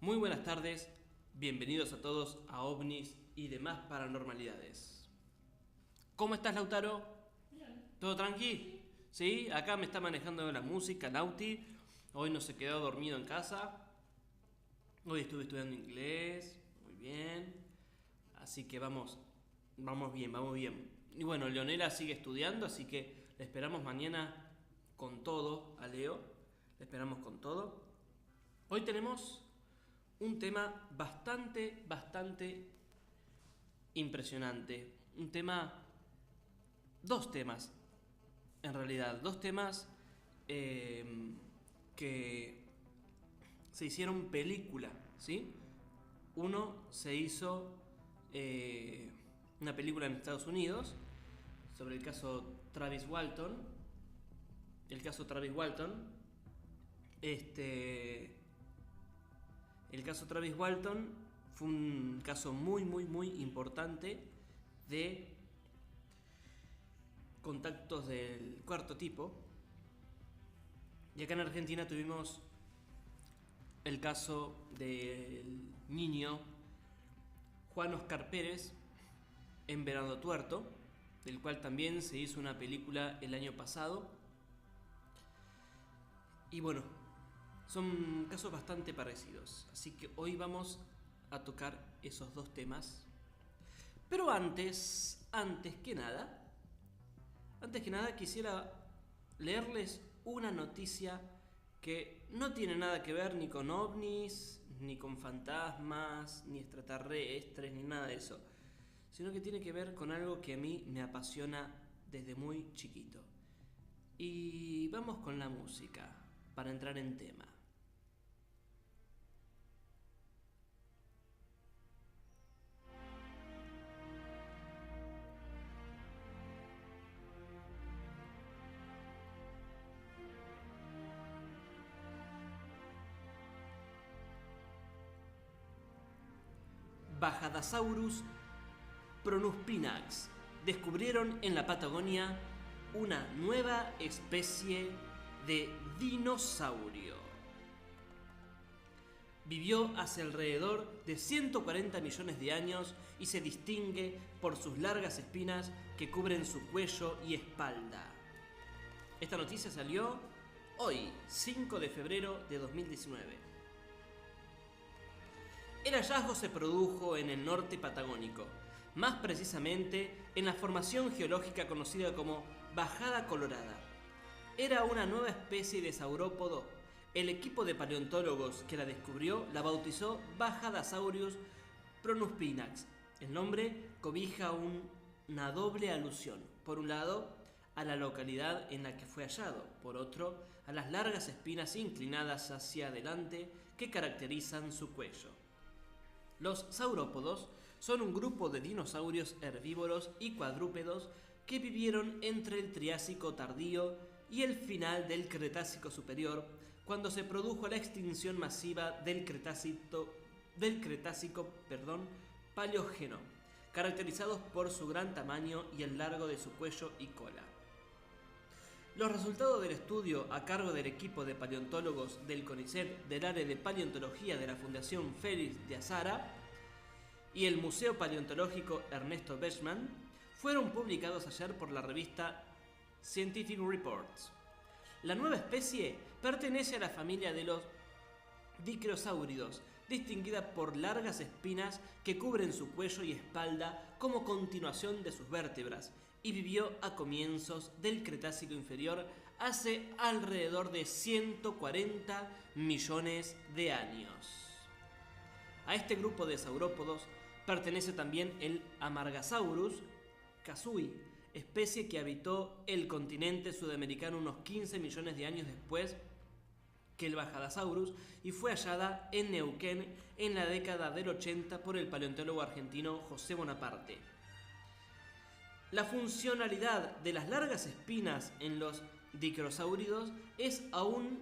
Muy buenas tardes, bienvenidos a todos a OVNIs y demás paranormalidades. ¿Cómo estás, Lautaro? Bien. ¿Todo tranqui? Sí, acá me está manejando la música, Lauti. Hoy no se quedó dormido en casa. Hoy estuve estudiando inglés, muy bien. Así que vamos bien. Y bueno, Leonela sigue estudiando, así que le esperamos mañana con todo a Leo. Le esperamos con todo. Hoy tenemos un tema bastante impresionante. Dos temas, en realidad. Dos temas que se hicieron película, ¿sí? Uno se hizo una película en Estados Unidos sobre el caso Travis Walton. El caso Travis Walton fue un caso muy importante de contactos del cuarto tipo. Y acá en Argentina tuvimos el caso del niño Juan Oscar Pérez en Venado Tuerto, del cual también se hizo una película el año pasado. Y bueno, son casos bastante parecidos, así que hoy vamos a tocar esos dos temas. Pero antes que nada quisiera leerles una noticia que no tiene nada que ver ni con ovnis, ni con fantasmas, ni extraterrestres, ni nada de eso, sino que tiene que ver con algo que a mí me apasiona desde muy chiquito. Y vamos con la música para entrar en tema. Bajadasaurus pronuspinax. Descubrieron en la Patagonia una nueva especie de dinosaurio. Vivió hace alrededor de 140 millones de años y se distingue por sus largas espinas que cubren su cuello y espalda. Esta noticia salió hoy, 5 de febrero de 2019. El hallazgo se produjo en el norte patagónico, más precisamente en la formación geológica conocida como Bajada Colorada. Era una nueva especie de saurópodo. El equipo de paleontólogos que la descubrió la bautizó Bajadasaurus pronuspinax. El nombre cobija una doble alusión. Por un lado, a la localidad en la que fue hallado. Por otro, a las largas espinas inclinadas hacia adelante que caracterizan su cuello. Los saurópodos son un grupo de dinosaurios herbívoros y cuadrúpedos que vivieron entre el Triásico tardío y el final del Cretácico superior, cuando se produjo la extinción masiva del Cretácico Paleógeno, caracterizados por su gran tamaño y el largo de su cuello y cola. Los resultados del estudio a cargo del equipo de paleontólogos del CONICET del área de paleontología de la Fundación Félix de Azara y el Museo Paleontológico Ernesto Bechmann fueron publicados ayer por la revista Scientific Reports. La nueva especie pertenece a la familia de los dicrosáuridos, distinguida por largas espinas que cubren su cuello y espalda como continuación de sus vértebras, y vivió a comienzos del Cretácico inferior hace alrededor de 140 millones de años. A este grupo de saurópodos pertenece también el Amargasaurus kasui, especie que habitó el continente sudamericano unos 15 millones de años después que el Bajadasaurus y fue hallada en Neuquén en la década del 80 por el paleontólogo argentino José Bonaparte. La funcionalidad de las largas espinas en los dicrosáuridos es aún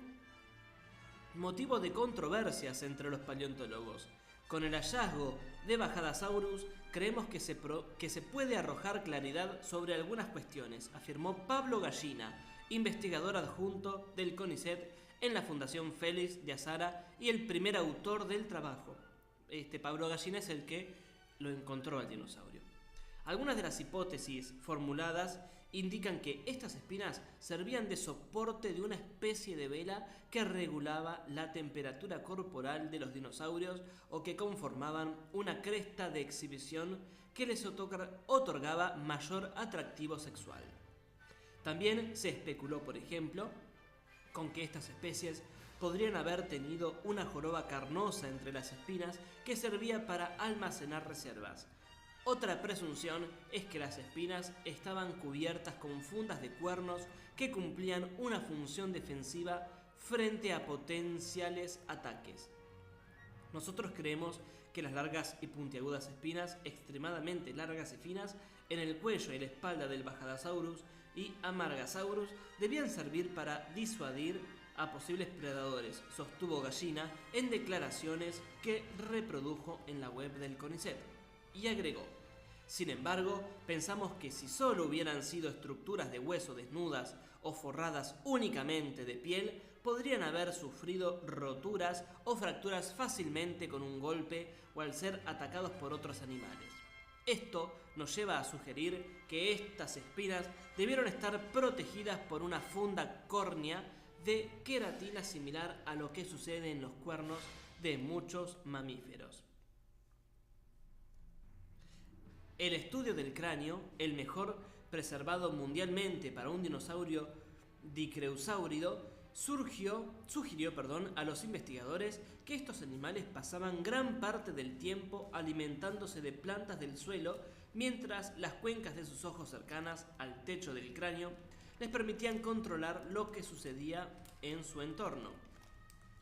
motivo de controversias entre los paleontólogos. Con el hallazgo de Bajadasaurus creemos que se puede arrojar claridad sobre algunas cuestiones, afirmó Pablo Gallina, investigador adjunto del CONICET en la Fundación Félix de Azara y el primer autor del trabajo. Pablo Gallina es el que lo encontró al dinosaurio. Algunas de las hipótesis formuladas indican que estas espinas servían de soporte de una especie de vela que regulaba la temperatura corporal de los dinosaurios o que conformaban una cresta de exhibición que les otorgaba mayor atractivo sexual. También se especuló, por ejemplo, con que estas especies podrían haber tenido una joroba carnosa entre las espinas que servía para almacenar reservas. Otra presunción es que las espinas estaban cubiertas con fundas de cuernos que cumplían una función defensiva frente a potenciales ataques. Nosotros creemos que las largas y puntiagudas espinas, extremadamente largas y finas, en el cuello y la espalda del Bajadasaurus y Amargasaurus debían servir para disuadir a posibles predadores, sostuvo Gallina en declaraciones que reprodujo en la web del CONICET. Y agregó: sin embargo, pensamos que si solo hubieran sido estructuras de hueso desnudas o forradas únicamente de piel, podrían haber sufrido roturas o fracturas fácilmente con un golpe o al ser atacados por otros animales. Esto nos lleva a sugerir que estas espinas debieron estar protegidas por una funda córnea de queratina similar a lo que sucede en los cuernos de muchos mamíferos. El estudio del cráneo, el mejor preservado mundialmente para un dinosaurio dicreusáurido, sugirió a los investigadores que estos animales pasaban gran parte del tiempo alimentándose de plantas del suelo, mientras las cuencas de sus ojos cercanas al techo del cráneo les permitían controlar lo que sucedía en su entorno.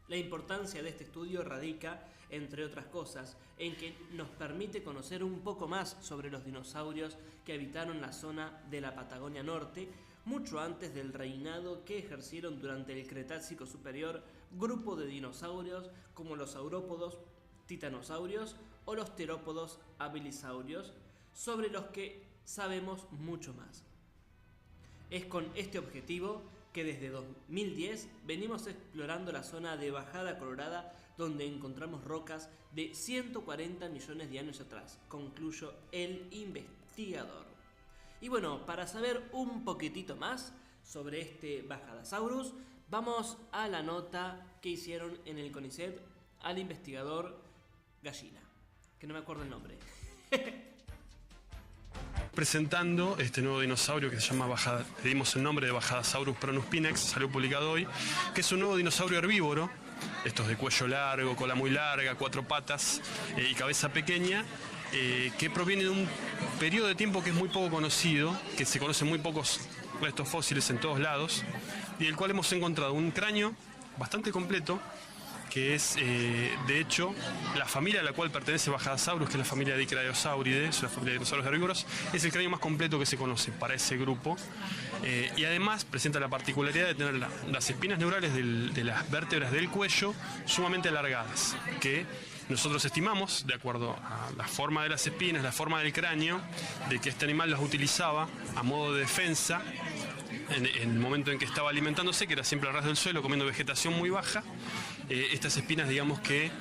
La importancia de este estudio radica, entre otras cosas, en que nos permite conocer un poco más sobre los dinosaurios que habitaron la zona de la Patagonia Norte, mucho antes del reinado que ejercieron durante el Cretácico Superior grupo de dinosaurios como los saurópodos titanosaurios o los terópodos habilisaurios, sobre los que sabemos mucho más. Es con este objetivo que desde 2010 venimos explorando la zona de Bajada Colorada, donde encontramos rocas de 140 millones de años atrás, concluyó el investigador. Y bueno, para saber un poquitito más sobre este Bajadasaurus, vamos a la nota que hicieron en el CONICET al investigador Gallina, que no me acuerdo el nombre. Presentando este nuevo dinosaurio que se llama le dimos el nombre de Bajadasaurus pronuspinax, salió publicado hoy, que es un nuevo dinosaurio herbívoro, estos de cuello largo, cola muy larga, 4 patas y cabeza pequeña, que proviene de un periodo de tiempo que es muy poco conocido, que se conocen muy pocos restos fósiles en todos lados, y del cual hemos encontrado un cráneo bastante completo, que es, de hecho, la familia a la cual pertenece Bajadasaurus, que es la familia de Dicraeosauridae, es una familia de dinosaurios herbívoros, es el cráneo más completo que se conoce para ese grupo, y además presenta la particularidad de tener las espinas neurales de las vértebras del cuello sumamente alargadas, que nosotros estimamos, de acuerdo a la forma de las espinas, la forma del cráneo, de que este animal las utilizaba a modo de defensa en el momento en que estaba alimentándose, que era siempre a ras del suelo, comiendo vegetación muy baja. Estas espinas, digamos que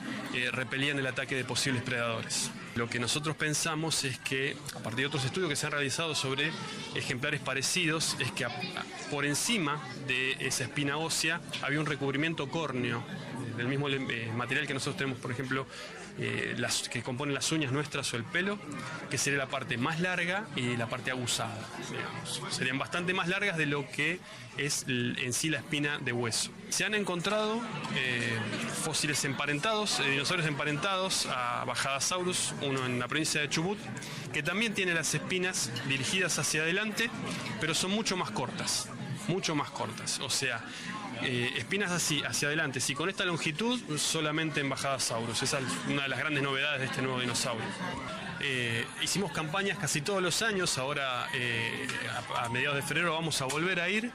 repelían el ataque de posibles predadores. Lo que nosotros pensamos es que, a partir de otros estudios que se han realizado sobre ejemplares parecidos, es que por encima de esa espina ósea había un recubrimiento córneo, del mismo material que nosotros tenemos, por ejemplo, que componen las uñas nuestras o el pelo, que sería la parte más larga y la parte aguzada, digamos. Serían bastante más largas de lo que es en sí la espina de hueso. Se han encontrado fósiles emparentados, dinosaurios emparentados a Bajadasaurus, uno en la provincia de Chubut, que también tiene las espinas dirigidas hacia adelante, pero son mucho más cortas, o sea, espinas así, hacia adelante, y con esta longitud solamente en Bajadasaurus. Esa es una de las grandes novedades de este nuevo dinosaurio. Hicimos campañas casi todos los años, ahora a mediados de febrero vamos a volver a ir,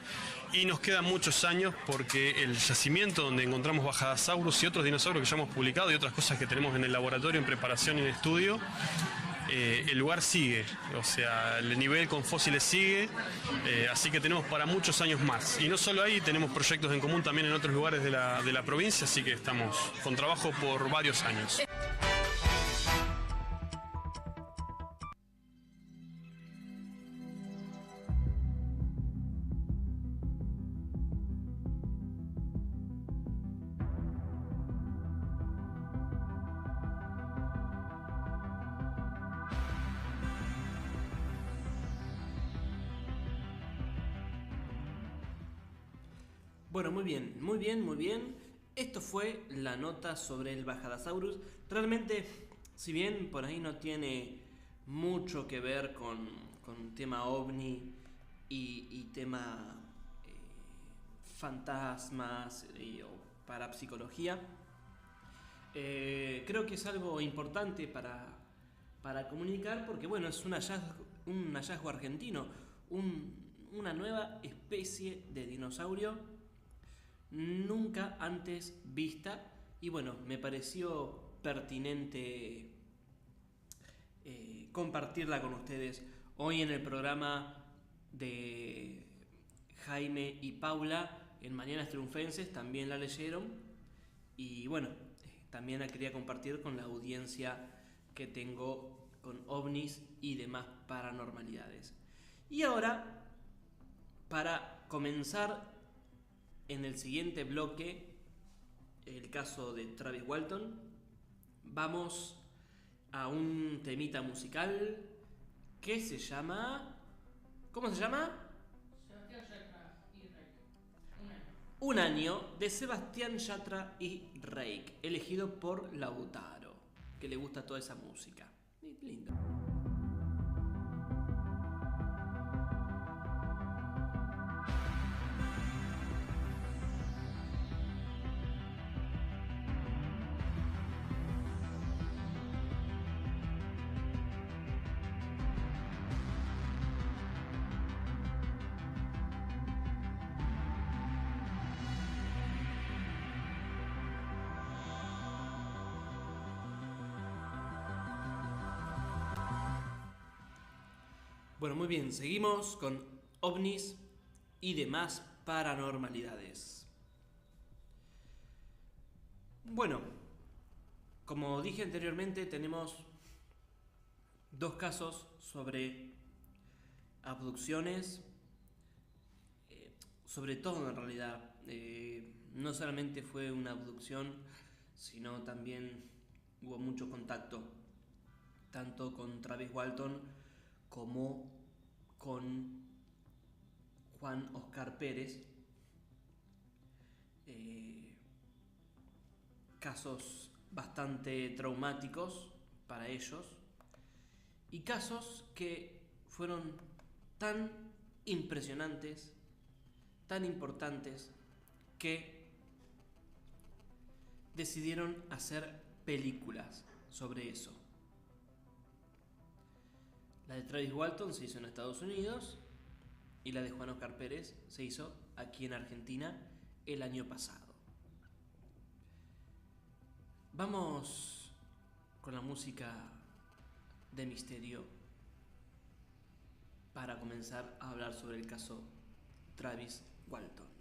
y nos quedan muchos años porque el yacimiento donde encontramos Bajadasaurus y otros dinosaurios que ya hemos publicado y otras cosas que tenemos en el laboratorio en preparación y en estudio, el lugar sigue, o sea, el nivel con fósiles sigue, así que tenemos para muchos años más. Y no solo ahí, tenemos proyectos en común también en otros lugares de la provincia, así que estamos con trabajo por varios años. Bueno, muy bien, muy bien, muy bien. Esto fue la nota sobre el Bajadasaurus. Realmente, si bien por ahí no tiene mucho que ver con tema ovni y tema fantasmas o parapsicología, creo que es algo importante para comunicar porque, bueno, es un hallazgo argentino, una nueva especie de dinosaurio nunca antes vista y bueno, me pareció pertinente compartirla con ustedes hoy en el programa de Jaime y Paula en Mañanas Triunfenses. También la leyeron y bueno, también la quería compartir con la audiencia que tengo con ovnis y demás paranormalidades. Y ahora, para comenzar en el siguiente bloque, el caso de Travis Walton, vamos a un temita musical que se llama... ¿Cómo se llama? Sebastián Yatra y Reik. Un año de Sebastián Yatra y Reik, elegido por Lautaro, que le gusta toda esa música. Lindo. Bueno, muy bien, seguimos con ovnis y demás paranormalidades. Bueno, como dije anteriormente, tenemos dos casos sobre abducciones, sobre todo en realidad. No solamente fue una abducción, sino también hubo mucho contacto, tanto con Travis Walton como con Juan Oscar Pérez. Casos bastante traumáticos para ellos y casos que fueron tan impresionantes, tan importantes, que decidieron hacer películas sobre eso. La de Travis Walton se hizo en Estados Unidos y la de Juan Oscar Pérez se hizo aquí en Argentina el año pasado. Vamos con la música de misterio para comenzar a hablar sobre el caso Travis Walton.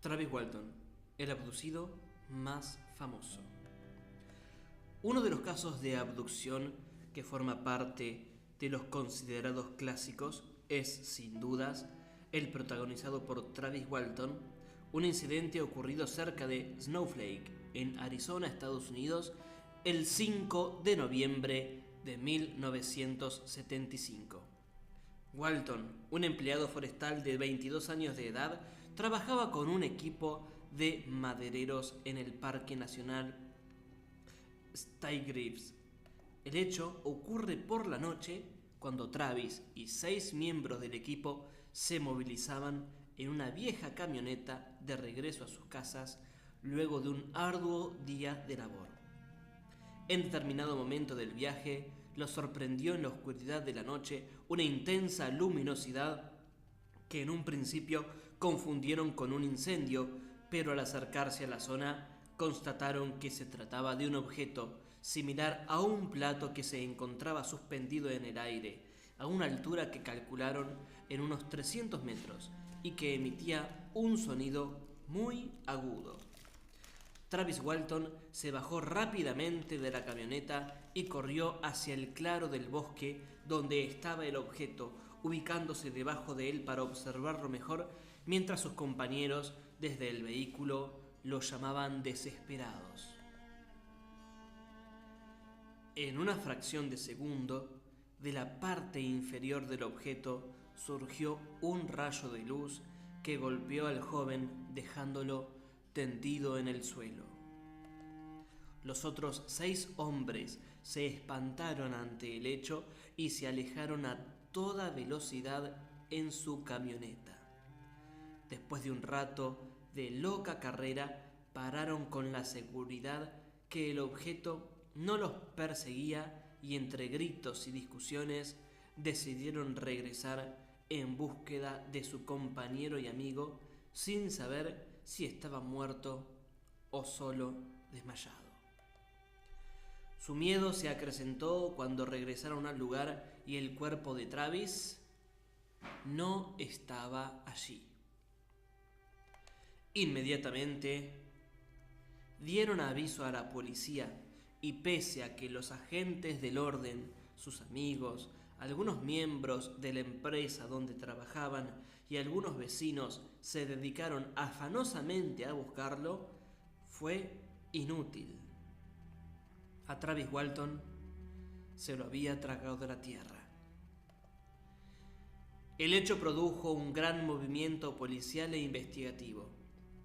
Travis Walton, el abducido más famoso. Uno de los casos de abducción que forma parte de los considerados clásicos es, sin dudas, el protagonizado por Travis Walton, un incidente ocurrido cerca de Snowflake, en Arizona, Estados Unidos, el 5 de noviembre de 1975. Walton, un empleado forestal de 22 años de edad, trabajaba con un equipo de madereros en el Parque Nacional Stigreaves. El hecho ocurre por la noche cuando Travis y 6 miembros del equipo se movilizaban en una vieja camioneta de regreso a sus casas luego de un arduo día de labor. En determinado momento del viaje, los sorprendió en la oscuridad de la noche una intensa luminosidad que en un principio confundieron con un incendio, pero al acercarse a la zona constataron que se trataba de un objeto similar a un plato que se encontraba suspendido en el aire, a una altura que calcularon en unos 300 metros y que emitía un sonido muy agudo. Travis Walton se bajó rápidamente de la camioneta y corrió hacia el claro del bosque donde estaba el objeto, ubicándose debajo de él para observarlo mejor, mientras sus compañeros desde el vehículo lo llamaban desesperados. En una fracción de segundo, de la parte inferior del objeto surgió un rayo de luz que golpeó al joven dejándolo tendido en el suelo. Los otros 6 hombres se espantaron ante el hecho y se alejaron a toda velocidad en su camioneta. Después de un rato de loca carrera, pararon con la seguridad que el objeto no los perseguía y entre gritos y discusiones decidieron regresar en búsqueda de su compañero y amigo sin saber si estaba muerto o solo desmayado. Su miedo se acrecentó cuando regresaron al lugar y el cuerpo de Travis no estaba allí. Inmediatamente dieron aviso a la policía y pese a que los agentes del orden, sus amigos, algunos miembros de la empresa donde trabajaban y algunos vecinos se dedicaron afanosamente a buscarlo, fue inútil. A Travis Walton se lo había tragado de la tierra. El hecho produjo un gran movimiento policial e investigativo.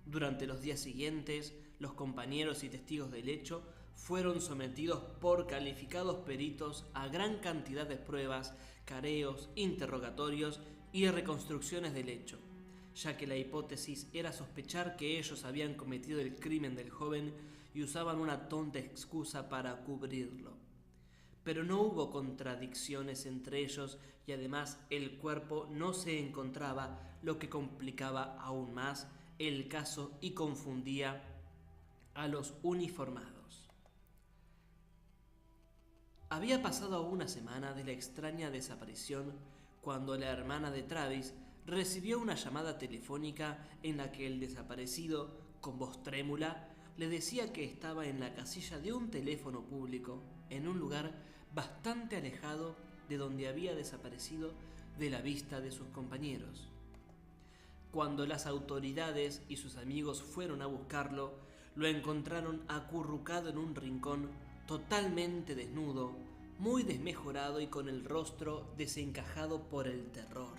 Durante los días siguientes, los compañeros y testigos del hecho fueron sometidos por calificados peritos a gran cantidad de pruebas, careos, interrogatorios y reconstrucciones del hecho, ya que la hipótesis era sospechar que ellos habían cometido el crimen del joven y usaban una tonta excusa para cubrirlo. Pero no hubo contradicciones entre ellos y además el cuerpo no se encontraba, lo que complicaba aún más el caso y confundía a los uniformados. Había pasado una semana de la extraña desaparición cuando la hermana de Travis recibió una llamada telefónica en la que el desaparecido, con voz trémula, le decía que estaba en la casilla de un teléfono público en un lugar bastante alejado de donde había desaparecido de la vista de sus compañeros. Cuando las autoridades y sus amigos fueron a buscarlo, lo encontraron acurrucado en un rincón, totalmente desnudo, muy desmejorado y con el rostro desencajado por el terror.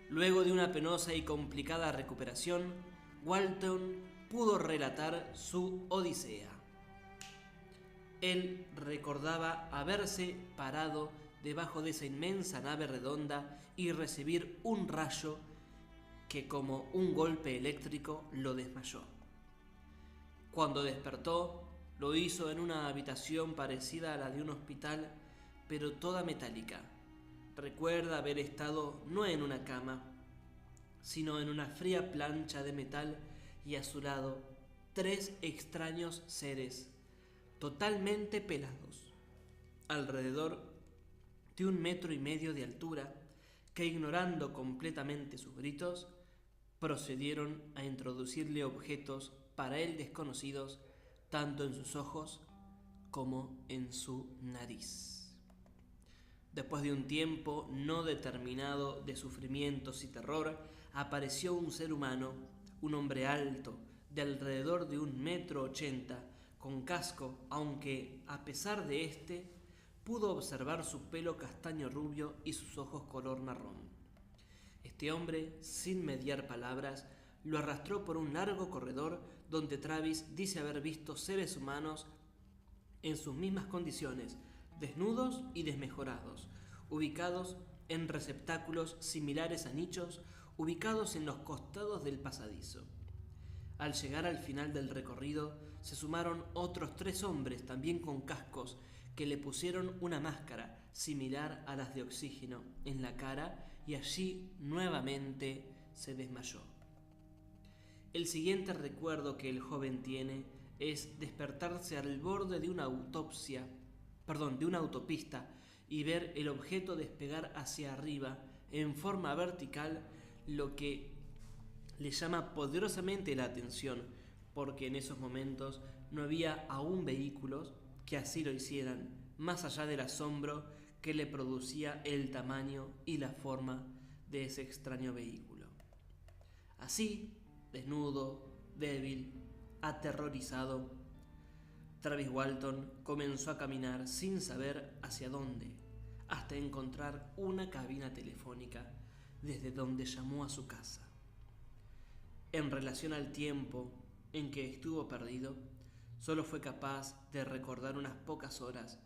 Luego de una penosa y complicada recuperación, Walton pudo relatar su odisea. Él recordaba haberse parado debajo de esa inmensa nave redonda y recibir un rayo que como un golpe eléctrico lo desmayó. Cuando despertó, lo hizo en una habitación parecida a la de un hospital, pero toda metálica. Recuerda haber estado no en una cama, sino en una fría plancha de metal y a su lado 3 extraños seres, totalmente pelados, alrededor de 1,5 metros de altura, que ignorando completamente sus gritos, procedieron a introducirle objetos para él desconocidos, tanto en sus ojos como en su nariz. Después de un tiempo no determinado de sufrimientos y terror, apareció un ser humano, un hombre alto, de alrededor de 1,80 metros, con casco, aunque a pesar de este, pudo observar su pelo castaño rubio y sus ojos color marrón. Este hombre, sin mediar palabras, lo arrastró por un largo corredor donde Travis dice haber visto seres humanos en sus mismas condiciones, desnudos y desmejorados, ubicados en receptáculos similares a nichos ubicados en los costados del pasadizo. Al llegar al final del recorrido, se sumaron otros 3 hombres, también con cascos, que le pusieron una máscara similar a las de oxígeno en la cara y allí nuevamente se desmayó. El siguiente recuerdo que el joven tiene es despertarse al borde de una autopista y ver el objeto despegar hacia arriba en forma vertical, lo que le llama poderosamente la atención, porque en esos momentos no había aún vehículos que así lo hicieran, más allá del asombro que le producía el tamaño y la forma de ese extraño vehículo. Así, desnudo, débil, aterrorizado, Travis Walton comenzó a caminar sin saber hacia dónde, hasta encontrar una cabina telefónica desde donde llamó a su casa. En relación al tiempo en que estuvo perdido, solo fue capaz de recordar unas pocas horas,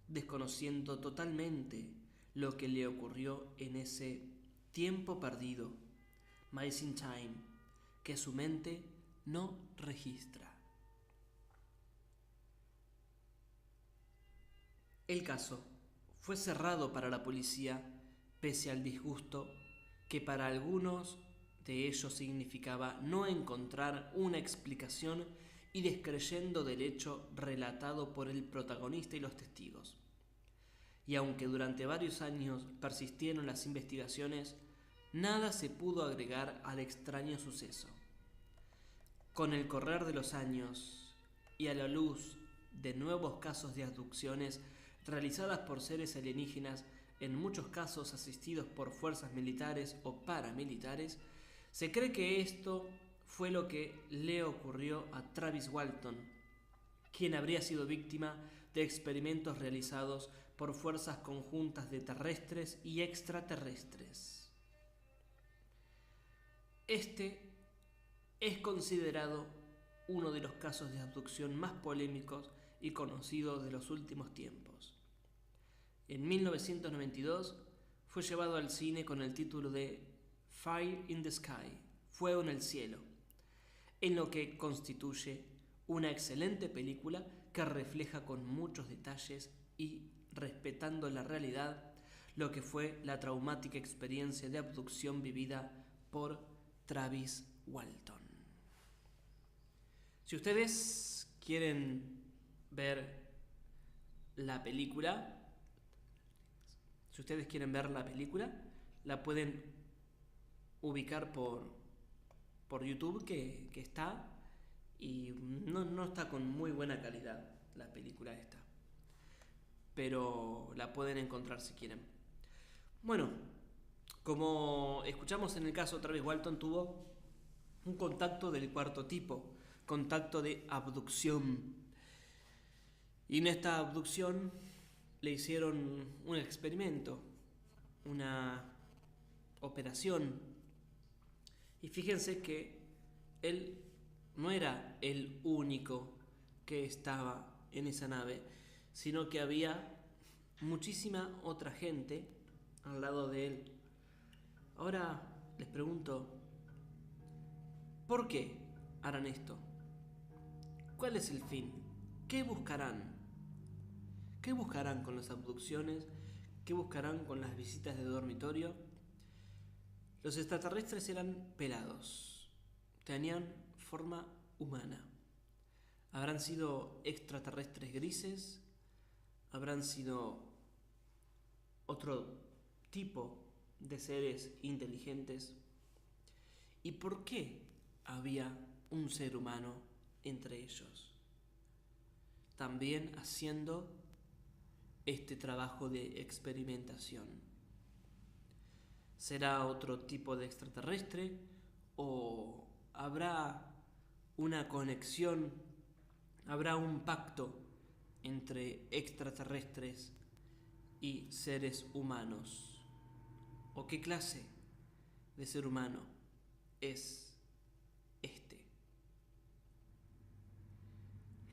desconociendo totalmente lo que le ocurrió en ese tiempo perdido, missing time, que su mente no registra. El caso fue cerrado para la policía, pese al disgusto que para algunos de ellos significaba no encontrar una explicación y descreyendo del hecho relatado por el protagonista y los testigos. Y aunque durante varios años persistieron las investigaciones, nada se pudo agregar al extraño suceso. Con el correr de los años y a la luz de nuevos casos de abducciones realizadas por seres alienígenas, en muchos casos asistidos por fuerzas militares o paramilitares, se cree que esto fue lo que le ocurrió a Travis Walton, quien habría sido víctima de experimentos realizados por fuerzas conjuntas de terrestres y extraterrestres. Este es considerado uno de los casos de abducción más polémicos y conocidos de los últimos tiempos. En 1992 fue llevado al cine con el título de Fire in the Sky, Fuego en el Cielo, en lo que constituye una excelente película que refleja con muchos detalles y respetando la realidad lo que fue la traumática experiencia de abducción vivida por Travis Walton. Si ustedes quieren ver la película, la pueden ubicar por YouTube, que está, y no está con muy buena calidad la película esta, pero la pueden encontrar si quieren. Bueno, como escuchamos en el caso, Travis Walton tuvo un contacto del cuarto tipo, contacto de abducción. Y en esta abducción le hicieron un experimento, una operación. Y fíjense que él no era el único que estaba en esa nave, sino que había muchísima otra gente al lado de él. Ahora les pregunto, ¿por qué harán esto? ¿Cuál es el fin? ¿Qué buscarán? ¿Qué buscarán con las abducciones? ¿Qué buscarán con las visitas de dormitorio? Los extraterrestres eran pelados, tenían forma humana. ¿Habrán sido extraterrestres grises? ¿Habrán sido otro tipo de seres inteligentes? ¿Y por qué había un ser humano entre ellos, también haciendo este trabajo de experimentación? ¿Será otro tipo de extraterrestre o habrá una conexión, habrá un pacto entre extraterrestres y seres humanos? ¿O qué clase de ser humano es este?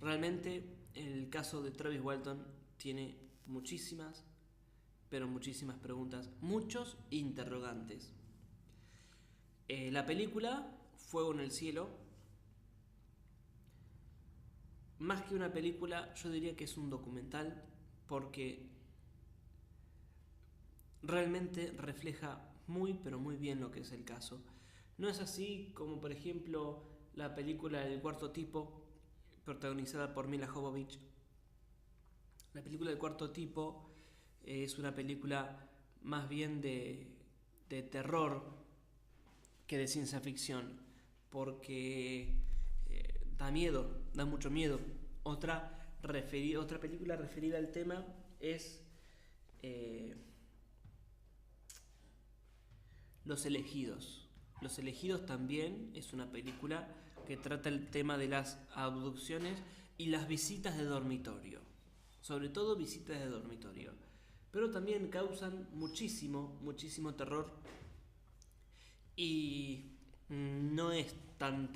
Realmente el caso de Travis Walton tiene muchísimas, pero muchísimas preguntas, muchos interrogantes. La película Fuego en el Cielo más que una película, yo diría que es un documental, porque realmente refleja muy pero muy bien lo que es el caso. No es así como por ejemplo la película El Cuarto Tipo, protagonizada por Mila Jovovich. La película El Cuarto Tipo es una película más bien de terror que de ciencia ficción, porque da miedo, da mucho miedo. Otra película referida al tema es Los Elegidos. Los Elegidos también es una película que trata el tema de las abducciones y las visitas de dormitorio. Sobre todo visitas de dormitorio. Pero también causan muchísimo terror. Y no es tan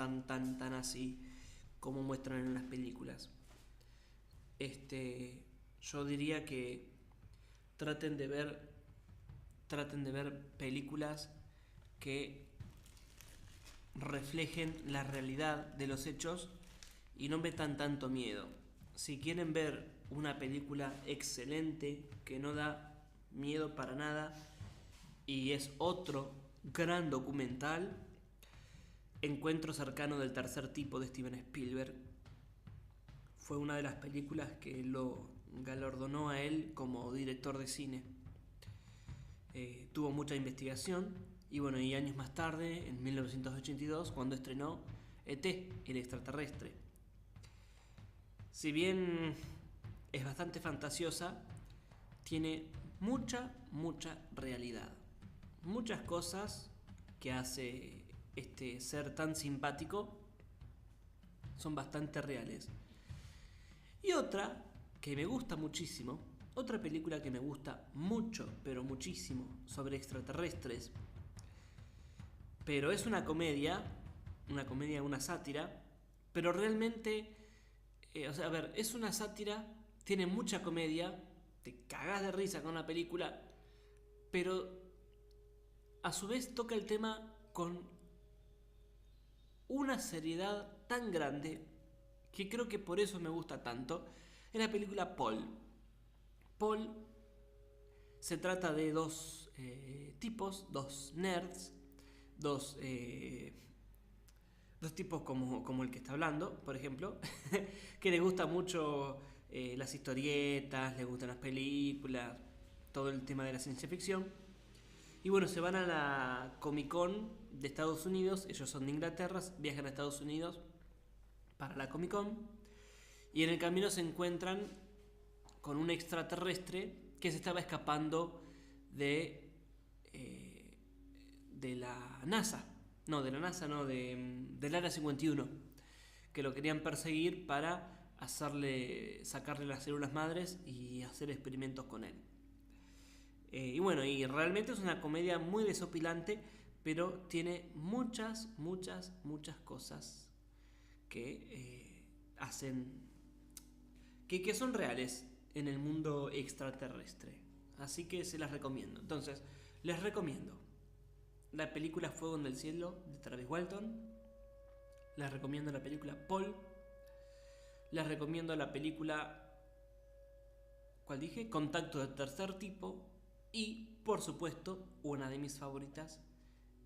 así como muestran en las películas. Yo diría que traten de ver películas que reflejen la realidad de los hechos y no metan tanto miedo. Si quieren ver una película excelente que no da miedo para nada y es otro gran documental, Encuentro cercano del tercer tipo de Steven Spielberg, fue una de las películas que lo galardonó a él como director de cine. Tuvo mucha investigación y bueno, y años más tarde, en 1982, cuando estrenó E.T., el extraterrestre. Si bien es bastante fantasiosa, tiene mucha realidad. Muchas cosas que hace este ser tan simpático son bastante reales. Y otra que me gusta muchísimo, otra película que me gusta mucho, pero muchísimo, sobre extraterrestres, pero es una comedia, una sátira, pero realmente, es una sátira, tiene mucha comedia, te cagás de risa con la película, pero a su vez toca el tema con una seriedad tan grande que creo que por eso me gusta tanto. Es la película Paul. Paul se trata de dos tipos, dos nerds, dos tipos como el que está hablando, por ejemplo, que les gusta mucho las historietas, les gustan las películas, todo el tema de la ciencia ficción. Y bueno, se van a la Comic Con de Estados Unidos, ellos son de Inglaterra, viajan a Estados Unidos para la Comic Con y en el camino se encuentran con un extraterrestre que se estaba escapando del Área 51, que lo querían perseguir para sacarle las células madres y hacer experimentos con él. Y bueno, y realmente es una comedia muy desopilante, pero tiene muchas cosas que hacen que son reales en el mundo extraterrestre. Así que se las recomiendo. Entonces, les recomiendo la película Fuego en el Cielo de Travis Walton. Les recomiendo la película Paul. Les recomiendo la película, ¿cuál dije? Contacto del tercer tipo. Y, por supuesto, una de mis favoritas,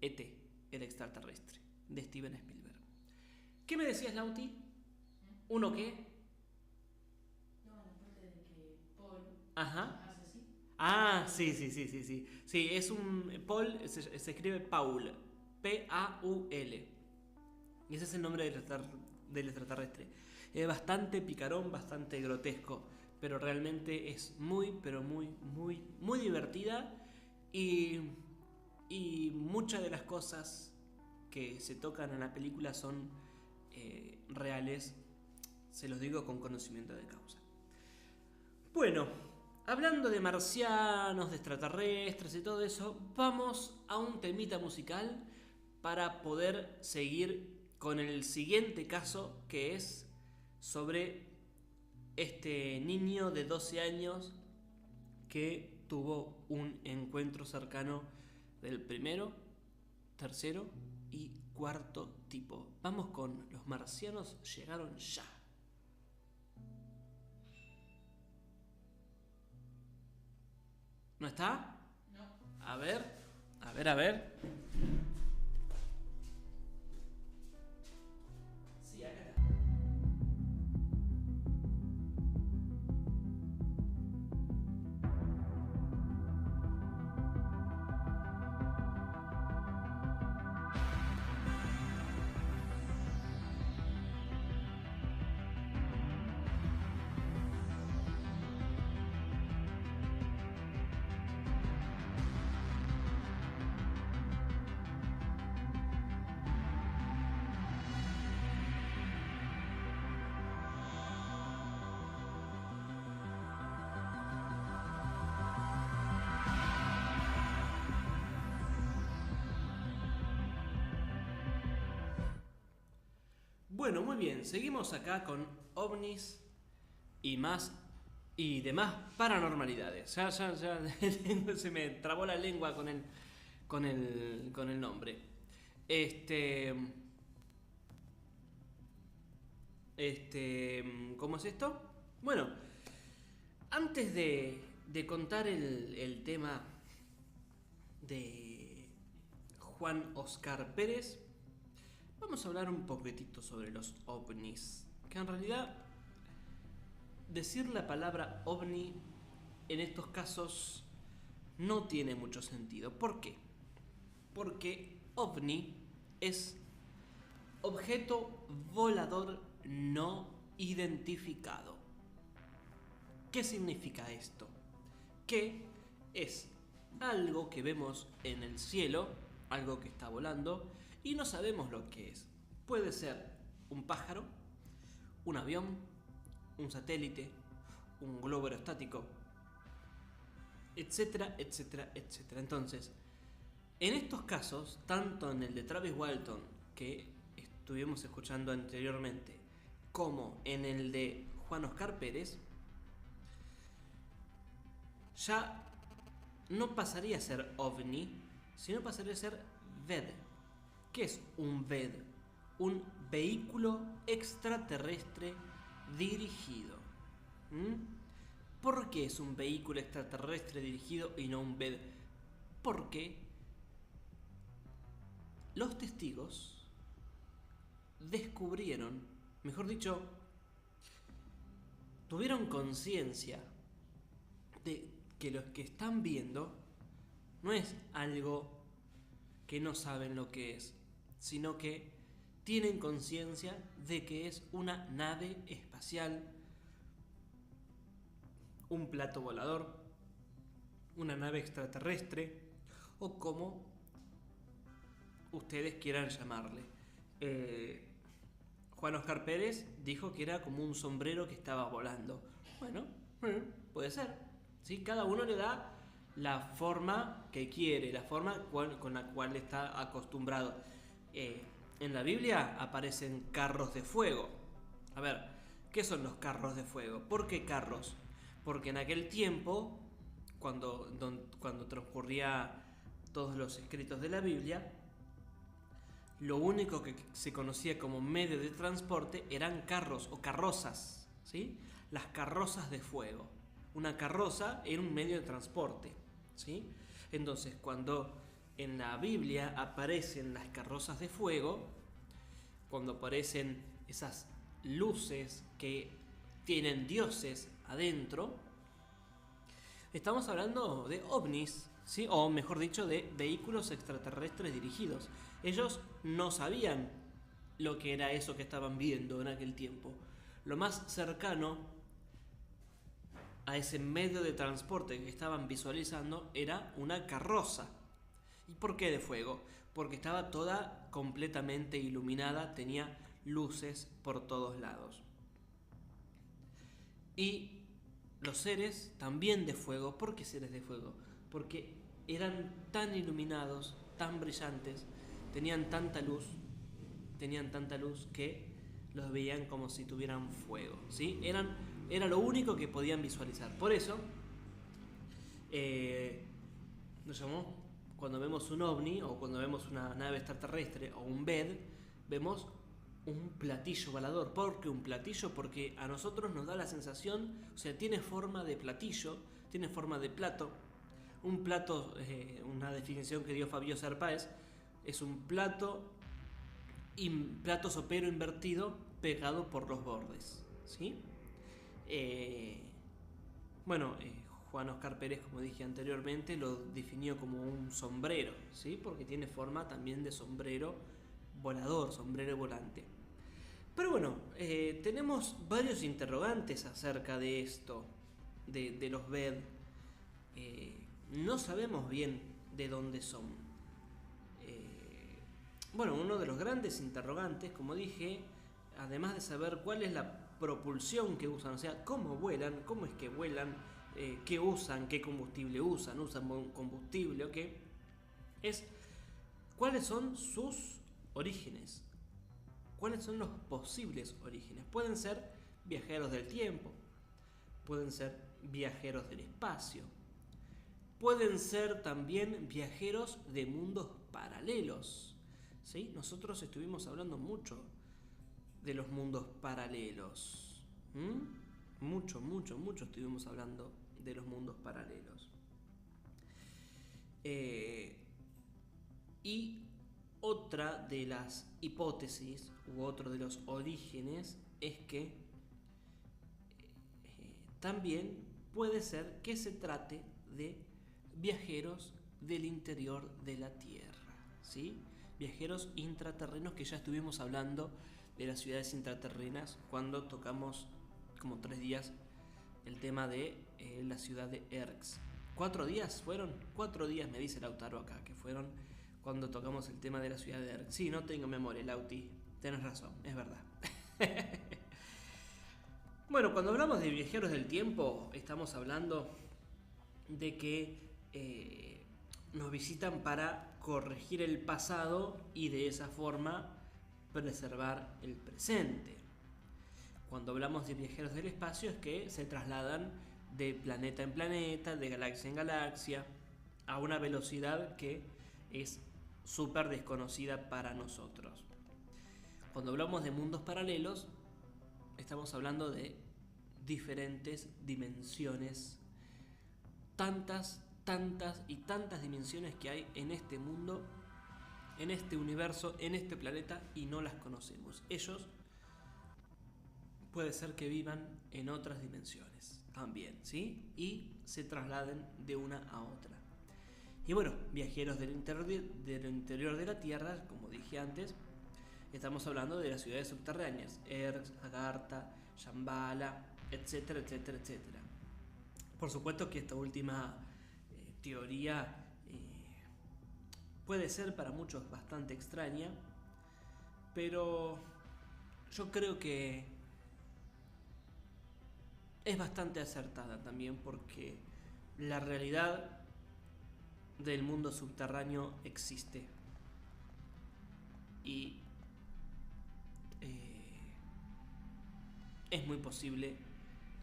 E.T., el extraterrestre, de Steven Spielberg. ¿Qué me decías, Lauti? ¿Uno qué? No, la parte de que Paul Ajá. hace así. Ah, sí. Sí, es un... Paul se escribe Paul. P-A-U-L. Y ese es el nombre del extraterrestre. Es bastante picarón, bastante grotesco, pero realmente es muy divertida y muchas de las cosas que se tocan en la película son reales, se los digo con conocimiento de causa. Bueno, hablando de marcianos, de extraterrestres y todo eso, vamos a un temita musical para poder seguir con el siguiente caso, que es sobre este niño de 12 años que tuvo un encuentro cercano del primero, tercero y cuarto tipo. Vamos con Los marcianos llegaron ya. ¿No está? No. A ver, a ver, a ver. Sí, acá está. Bueno, muy bien, seguimos acá con ovnis y más y demás paranormalidades. Ya, se me trabó la lengua con el nombre. ¿Cómo es esto? Bueno, antes de contar el tema de Juan Oscar Pérez, vamos a hablar un poquitito sobre los ovnis. Que en realidad decir la palabra ovni en estos casos no tiene mucho sentido. ¿Por qué? Porque ovni es objeto volador no identificado. ¿Qué significa esto? Que es algo que vemos en el cielo, algo que está volando, y no sabemos lo que es. Puede ser un pájaro, un avión, un satélite, un globo aerostático, etcétera, etcétera, etcétera. Entonces, en estos casos, tanto en el de Travis Walton, que estuvimos escuchando anteriormente, como en el de Juan Oscar Pérez, ya no pasaría a ser ovni, sino pasaría a ser VED. ¿Qué es un VED? Un vehículo extraterrestre dirigido. ¿Por qué es un vehículo extraterrestre dirigido y no un VED? Porque los testigos descubrieron, mejor dicho, tuvieron conciencia de que lo que están viendo no es algo que no saben lo que es, sino que tienen conciencia de que es una nave espacial, un plato volador, una nave extraterrestre, o como ustedes quieran llamarle. Juan Oscar Pérez dijo que era como un sombrero que estaba volando. Bueno, puede ser, ¿sí? Cada uno le da la forma que quiere, la forma con la cual está acostumbrado. En la Biblia aparecen carros de fuego. A ver, ¿qué son los carros de fuego? ¿Por qué carros? Porque en aquel tiempo, cuando transcurría todos los escritos de la Biblia, lo único que se conocía como medio de transporte eran carros o carrozas, ¿sí? Las carrozas de fuego. Una carroza era un medio de transporte, ¿sí? Entonces, cuando en la Biblia aparecen las carrozas de fuego, cuando aparecen esas luces que tienen dioses adentro, estamos hablando de ovnis, ¿sí? O mejor dicho, de vehículos extraterrestres dirigidos. Ellos no sabían lo que era eso que estaban viendo en aquel tiempo. Lo más cercano a ese medio de transporte que estaban visualizando era una carroza. ¿Y por qué de fuego? Porque estaba toda completamente iluminada, tenía luces por todos lados. Y los seres también de fuego. ¿Por qué seres de fuego? Porque eran tan iluminados, tan brillantes, tenían tanta luz que los veían como si tuvieran fuego, ¿sí? Era lo único que podían visualizar. Por eso, nos llamó, cuando vemos un ovni o cuando vemos una nave extraterrestre o un VED, vemos un platillo volador. ¿Por qué un platillo? Porque a nosotros nos da la sensación, o sea, tiene forma de platillo, tiene forma de plato, un plato, una definición que dio Fabio Serpáez, es un plato sopero invertido pegado por los bordes, ¿sí? Juan Oscar Pérez, como dije anteriormente, lo definió como un sombrero, ¿sí? Porque tiene forma también de sombrero volador, sombrero volante. Pero bueno, tenemos varios interrogantes acerca de esto, de los Ved. No sabemos bien de dónde son. Uno de los grandes interrogantes, como dije, además de saber cuál es la propulsión que usan, o sea, cómo vuelan, cómo es que vuelan, qué usan, qué combustible usan buen combustible o qué, es cuáles son sus orígenes, cuáles son los posibles orígenes. Pueden ser viajeros del tiempo, pueden ser viajeros del espacio, pueden ser también viajeros de mundos paralelos, ¿sí? Nosotros estuvimos hablando mucho de los mundos paralelos. Mucho estuvimos hablando de los mundos paralelos. Y otra de las hipótesis u otro de los orígenes es que también puede ser que se trate de viajeros del interior de la Tierra, ¿sí? Viajeros intraterrenos, que ya estuvimos hablando de las ciudades intraterrenas cuando tocamos como 3 días el tema de la ciudad de Erx. 4 días fueron, 4 días me dice Lautaro acá, que fueron cuando tocamos el tema de la ciudad de Erx. Sí, no tengo memoria, Lauti, tenés razón, es verdad. Bueno, cuando hablamos de viajeros del tiempo, estamos hablando de que nos visitan para corregir el pasado y de esa forma preservar el presente. Cuando hablamos de viajeros del espacio es que se trasladan de planeta en planeta, de galaxia en galaxia, a una velocidad que es súper desconocida para nosotros. Cuando hablamos de mundos paralelos, estamos hablando de diferentes dimensiones, tantas dimensiones que hay en este mundo, en este universo, en este planeta, y no las conocemos. Ellos puede ser que vivan en otras dimensiones también, ¿sí? Y se trasladen de una a otra. Y bueno, viajeros del interior de la Tierra, como dije antes, estamos hablando de las ciudades subterráneas, Erx, Agartha, Shambhala, etcétera, etcétera, etcétera. Por supuesto que esta última teoría puede ser para muchos bastante extraña, pero yo creo que es bastante acertada también, porque la realidad del mundo subterráneo existe y es muy posible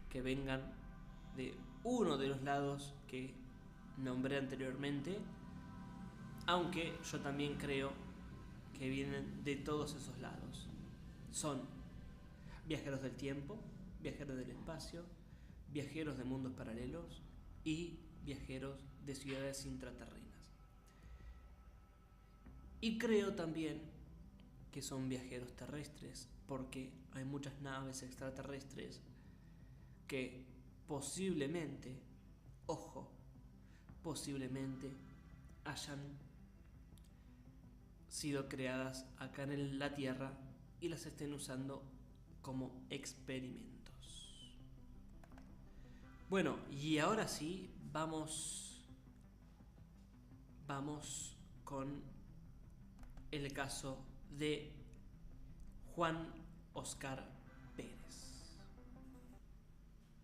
que vengan de uno de los lados que nombré anteriormente, aunque yo también creo que vienen de todos esos lados. Son viajeros del tiempo, viajeros del espacio, viajeros de mundos paralelos y viajeros de ciudades intraterrenas. Y creo también que son viajeros terrestres, porque hay muchas naves extraterrestres que posiblemente, ojo, posiblemente hayan sido creadas acá en la Tierra y las estén usando como experimentos. Bueno, y ahora sí, vamos con el caso de Juan Oscar Pérez.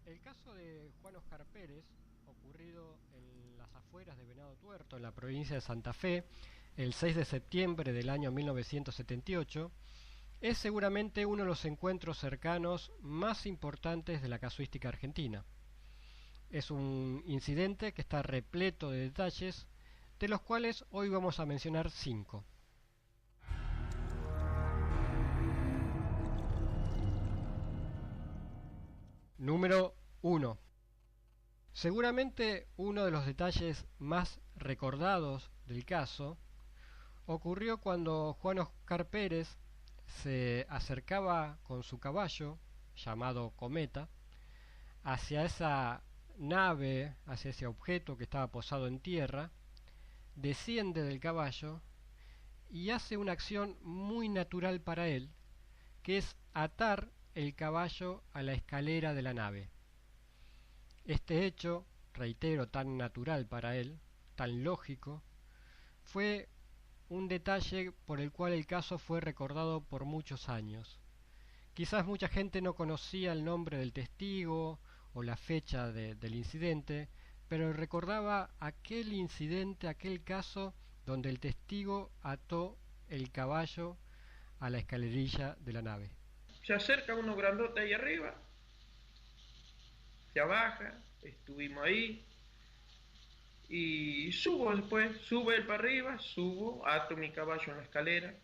El caso de Juan Oscar Pérez, ocurrido en las afueras de Venado Tuerto, en la provincia de Santa Fe, el 6 de septiembre del año 1978, es seguramente uno de los encuentros cercanos más importantes de la casuística argentina. Es un incidente que está repleto de detalles, de los cuales hoy vamos a mencionar 5. Número 1. Seguramente uno de los detalles más recordados del caso ocurrió cuando Juan Oscar Pérez se acercaba con su caballo, llamado Cometa, hacia esa nave, hacia ese objeto que estaba posado en tierra, desciende del caballo y hace una acción muy natural para él, que es atar el caballo a la escalera de la nave. Este hecho, reitero, tan natural para él, tan lógico, fue un detalle por el cual el caso fue recordado por muchos años. Quizás mucha gente no conocía el nombre del testigo o la fecha del incidente, pero recordaba aquel incidente, aquel caso donde el testigo ató el caballo a la escalerilla de la nave. Se acerca uno grandote ahí arriba, se baja, estuvimos ahí, y subo después, sube él para arriba, subo, ato mi caballo en la escalera,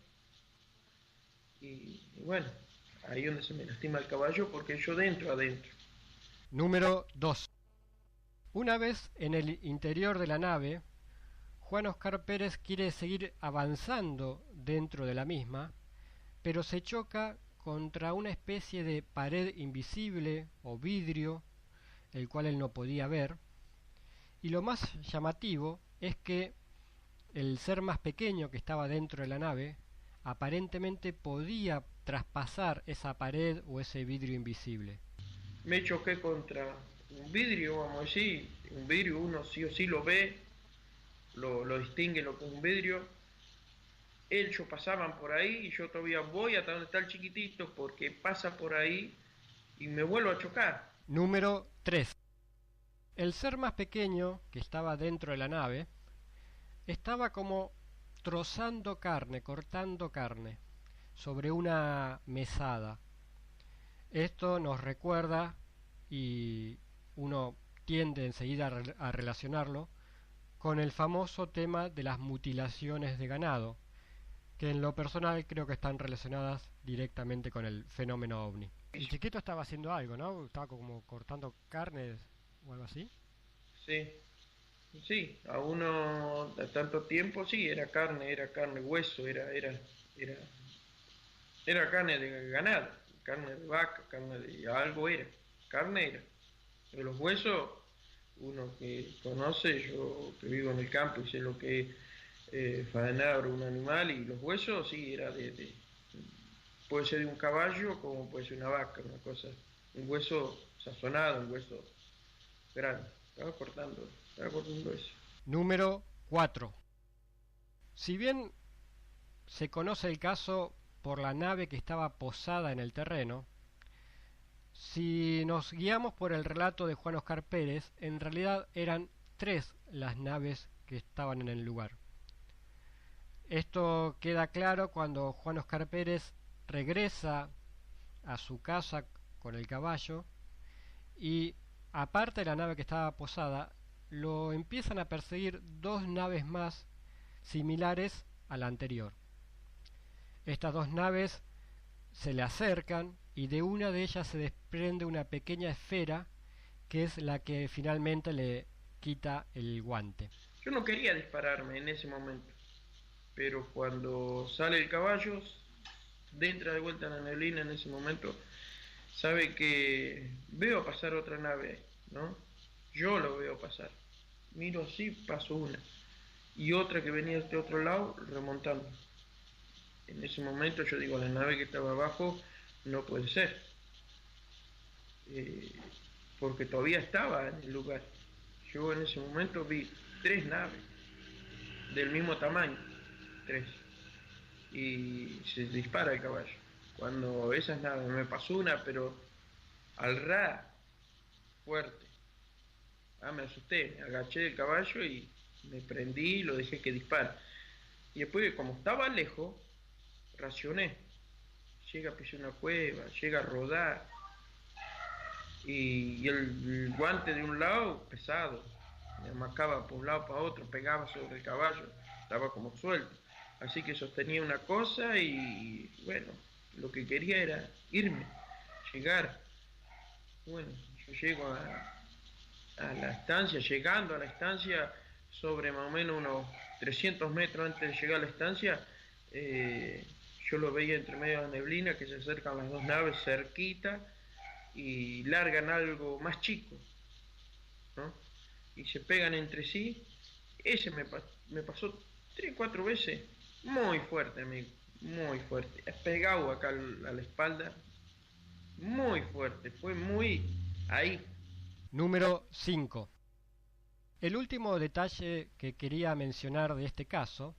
y bueno, ahí es donde se me lastima el caballo porque yo adentro. Número 2. Una vez en el interior de la nave, Juan Oscar Pérez quiere seguir avanzando dentro de la misma, pero se choca contra una especie de pared invisible o vidrio, el cual él no podía ver, y lo más llamativo es que el ser más pequeño que estaba dentro de la nave aparentemente podía traspasar esa pared o ese vidrio invisible. Me choqué contra un vidrio, vamos a decir, un vidrio uno sí o sí lo ve, lo distingue lo que es un vidrio. Ellos pasaban por ahí y yo todavía voy hasta donde está el chiquitito porque pasa por ahí y me vuelvo a chocar. Número 3. El ser más pequeño que estaba dentro de la nave estaba como trozando carne, cortando carne sobre una mesada. Esto nos recuerda, y uno tiende enseguida a relacionarlo, con el famoso tema de las mutilaciones de ganado, que en lo personal creo que están relacionadas directamente con el fenómeno ovni. El chiquito estaba haciendo algo, ¿no? Estaba como cortando carne o algo así. Sí, a uno de tanto tiempo sí, era carne, hueso, era carne de ganado, carne de vaca, carne de algo carne era. De los huesos, uno que conoce, yo que vivo en el campo y sé lo que es faenar un animal, y los huesos sí, era puede ser de un caballo como puede ser una vaca, una cosa, un hueso sazonado, un hueso grande. Estaba cortando eso. Número 4. Si bien se conoce el caso por la nave que estaba posada en el terreno, si nos guiamos por el relato de Juan Oscar Pérez, en realidad eran 3 las naves que estaban en el lugar. Esto queda claro cuando Juan Oscar Pérez regresa a su casa con el caballo y, aparte de la nave que estaba posada, lo empiezan a perseguir 2 naves más similares a la anterior. Estas 2 naves se le acercan y de una de ellas se desprende una pequeña esfera que es la que finalmente le quita el guante. Yo no quería dispararme en ese momento, pero cuando sale el caballo, entra de vuelta en la neblina en ese momento, sabe que veo pasar otra nave, ¿no? Yo lo veo pasar. Miro así, paso una. Y otra que venía de este otro lado, remontando. En ese momento yo digo, la nave que estaba abajo no puede ser. Porque todavía estaba en el lugar. Yo en ese momento vi 3 naves del mismo tamaño, 3. Y se dispara el caballo. Cuando esas naves me pasó una, pero al ra, fuerte. Me asusté, me agaché del caballo y me prendí y lo dejé que dispara. Y después, como estaba lejos, racioné. Llega a pisar una cueva, llega a rodar. Y el guante de un lado, pesado. Me amacaba por un lado para otro, pegaba sobre el caballo. Estaba como suelto. Así que sostenía una cosa y, bueno, lo que quería era irme, llegar. Bueno, yo llego a la estancia, llegando a la estancia, sobre más o menos unos 300 metros antes de llegar a la estancia, yo lo veía entre medio de la neblina, que se acercan las dos naves cerquita y largan algo más chico, ¿no? Y se pegan entre sí. Ese me pasó 3 o 4 veces, muy fuerte, amigo, muy fuerte, pegado acá a la espalda, muy fuerte, fue muy ahí. Número 5. El último detalle que quería mencionar de este caso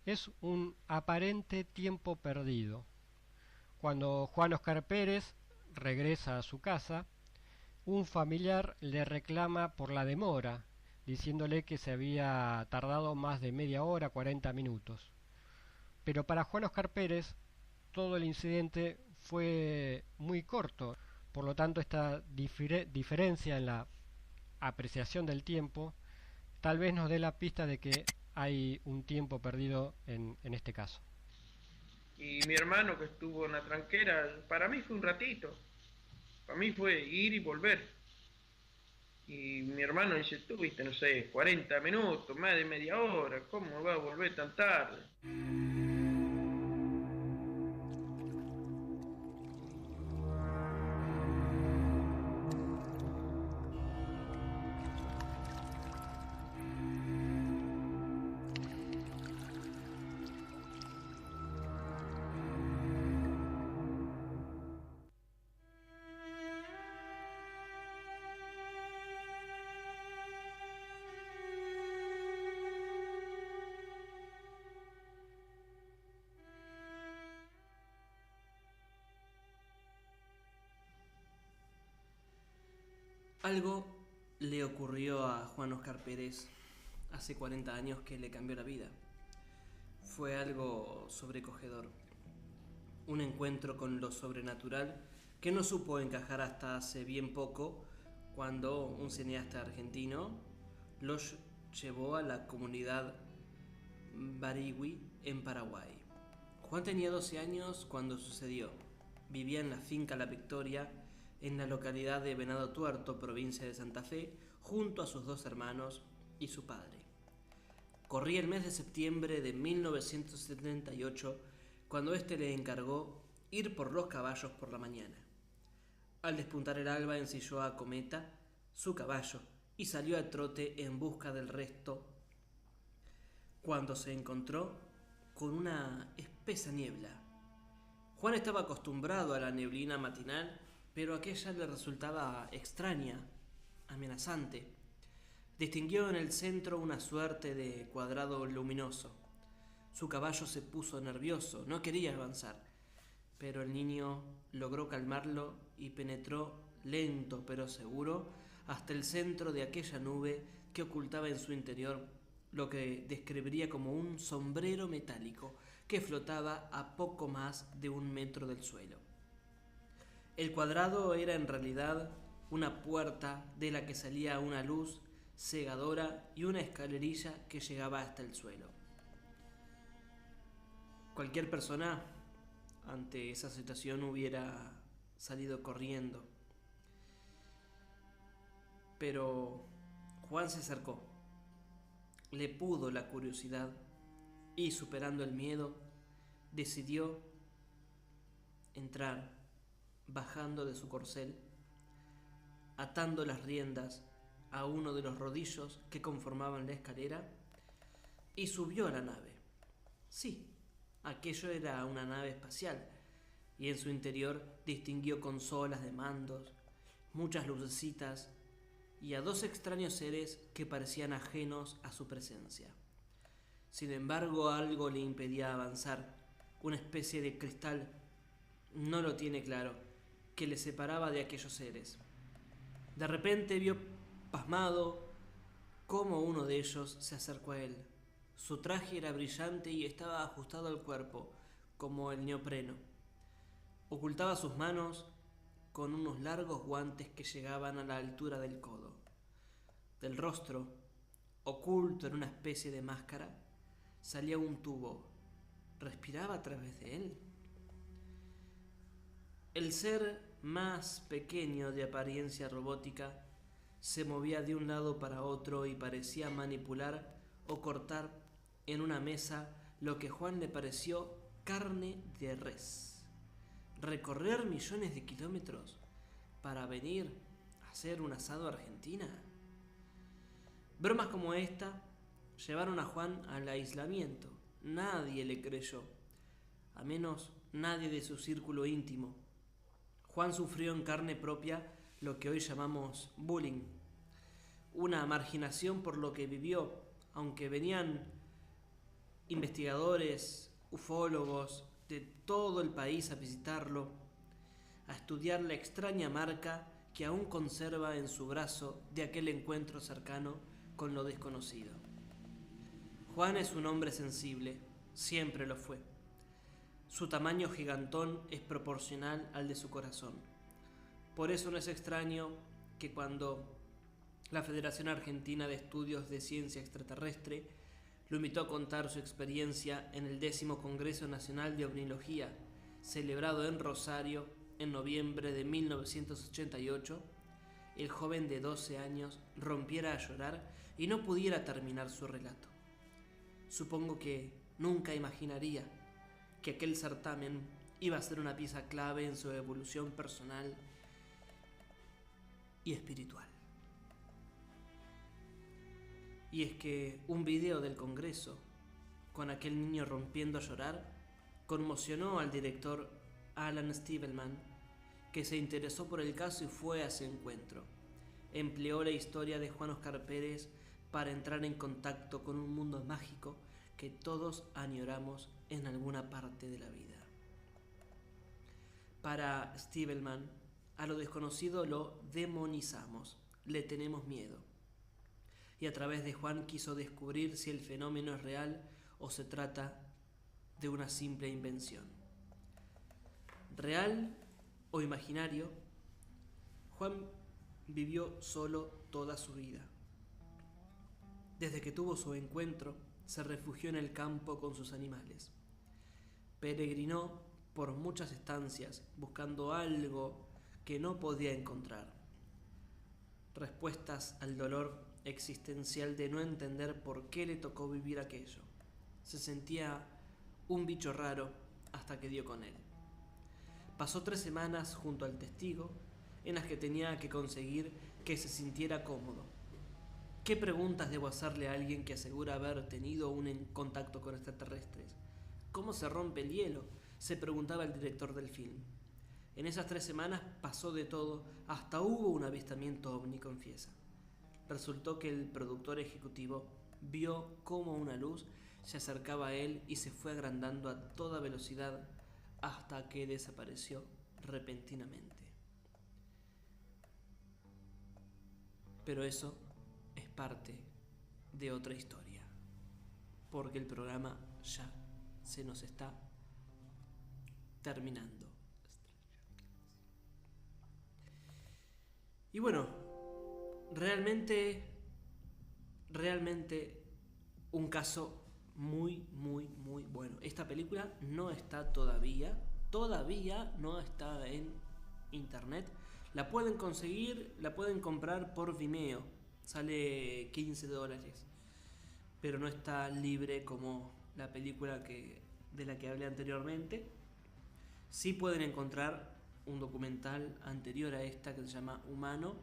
es un aparente tiempo perdido. Cuando Juan Oscar Pérez regresa a su casa, un familiar le reclama por la demora, diciéndole que se había tardado más de media hora, 40 minutos. Pero para Juan Oscar Pérez todo el incidente fue muy corto, por lo tanto esta diferencia en la apreciación del tiempo tal vez nos dé la pista de que hay un tiempo perdido en este caso. Y mi hermano que estuvo en la tranquera, para mí fue un ratito, para mí fue ir y volver. Y mi hermano dice, tú viste, no sé, 40 minutos, más de media hora, ¿cómo va a volver tan tarde? Algo le ocurrió a Juan Oscar Pérez hace 40 años que le cambió la vida. Fue algo sobrecogedor. Un encuentro con lo sobrenatural que no supo encajar hasta hace bien poco, cuando un cineasta argentino los llevó a la comunidad Barigüi en Paraguay. Juan tenía 12 años cuando sucedió. Vivía en la finca La Victoria, en la localidad de Venado Tuerto, provincia de Santa Fe, junto a sus 2 hermanos y su padre. Corría el mes de septiembre de 1978, cuando éste le encargó ir por los caballos por la mañana. Al despuntar el alba ensilló a Cometa, su caballo, y salió a trote en busca del resto, cuando se encontró con una espesa niebla. Juan estaba acostumbrado a la neblina matinal, pero aquella le resultaba extraña, amenazante. Distinguió en el centro una suerte de cuadrado luminoso. Su caballo se puso nervioso, no quería avanzar, pero el niño logró calmarlo y penetró lento pero seguro hasta el centro de aquella nube que ocultaba en su interior lo que describiría como un sombrero metálico que flotaba a poco más de 1 metro del suelo. El cuadrado era en realidad una puerta de la que salía una luz cegadora y una escalerilla que llegaba hasta el suelo. Cualquier persona ante esa situación hubiera salido corriendo, pero Juan se acercó. Le pudo la curiosidad y, superando el miedo, decidió entrar, bajando de su corcel, atando las riendas a uno de los rodillos que conformaban la escalera, y subió a la nave. Sí, aquello era una nave espacial, y en su interior distinguió consolas de mandos, muchas lucecitas y a 2 extraños seres que parecían ajenos a su presencia. Sin embargo, algo le impedía avanzar, una especie de cristal, no lo tiene claro, que le separaba de aquellos seres. De repente vio pasmado cómo uno de ellos se acercó a él. Su traje era brillante y estaba ajustado al cuerpo, como el neopreno. Ocultaba sus manos con unos largos guantes que llegaban a la altura del codo. Del rostro, oculto en una especie de máscara, salía un tubo. ¿Respiraba a través de él? El ser más pequeño, de apariencia robótica, Se movía de un lado para otro y parecía manipular o cortar en una mesa lo que a Juan le pareció carne de res. ¿Recorrer millones de kilómetros para venir a hacer un asado a Argentina? Bromas como esta llevaron a Juan al aislamiento. Nadie le creyó, a menos nadie de su círculo íntimo. Juan sufrió en carne propia lo que hoy llamamos bullying, una marginación por lo que vivió, aunque venían investigadores, ufólogos de todo el país a visitarlo, a estudiar la extraña marca que aún conserva en su brazo de aquel encuentro cercano con lo desconocido. Juan es un hombre sensible, siempre lo fue. Su tamaño gigantón es proporcional al de su corazón. Por eso no es extraño que cuando la Federación Argentina de Estudios de Ciencia Extraterrestre lo invitó a contar su experiencia en el 10º Congreso Nacional de Ovnilogía, celebrado en Rosario en noviembre de 1988, el joven de 12 años rompiera a llorar y no pudiera terminar su relato. Supongo que nunca imaginaría que aquel certamen iba a ser una pieza clave en su evolución personal y espiritual. Y es que un video del Congreso, con aquel niño rompiendo a llorar, conmocionó al director Alan Stivelman, que se interesó por el caso y fue a ese encuentro. Empleó la historia de Juan Oscar Pérez para entrar en contacto con un mundo mágico que todos añoramos en alguna parte de la vida. Para Stivelman, a lo desconocido lo demonizamos, le tenemos miedo. Y a través de Juan quiso descubrir si el fenómeno es real o se trata de una simple invención. ¿Real o imaginario? Juan vivió solo toda su vida. Desde que tuvo su encuentro, se refugió en el campo con sus animales. Peregrinó por muchas estancias buscando algo que no podía encontrar. Respuestas al dolor existencial de no entender por qué le tocó vivir aquello. Se sentía un bicho raro hasta que dio con él. Pasó 3 semanas junto al testigo en las que tenía que conseguir que se sintiera cómodo. ¿Qué preguntas debo hacerle a alguien que asegura haber tenido un contacto con extraterrestres? ¿Cómo se rompe el hielo?, se preguntaba el director del film. En esas 3 semanas pasó de todo, hasta hubo un avistamiento ovni, confiesa. Resultó que el productor ejecutivo vio cómo una luz se acercaba a él y se fue agrandando a toda velocidad hasta que desapareció repentinamente. Pero eso es parte de otra historia, porque el programa ya se nos está terminando. Y bueno, realmente un caso muy bueno. Esta película no está todavía no está en internet. La pueden conseguir, la pueden comprar por Vimeo. Sale $15, pero no está libre como la película de la que hablé anteriormente. Sí pueden encontrar un documental anterior a esta que se llama Humano,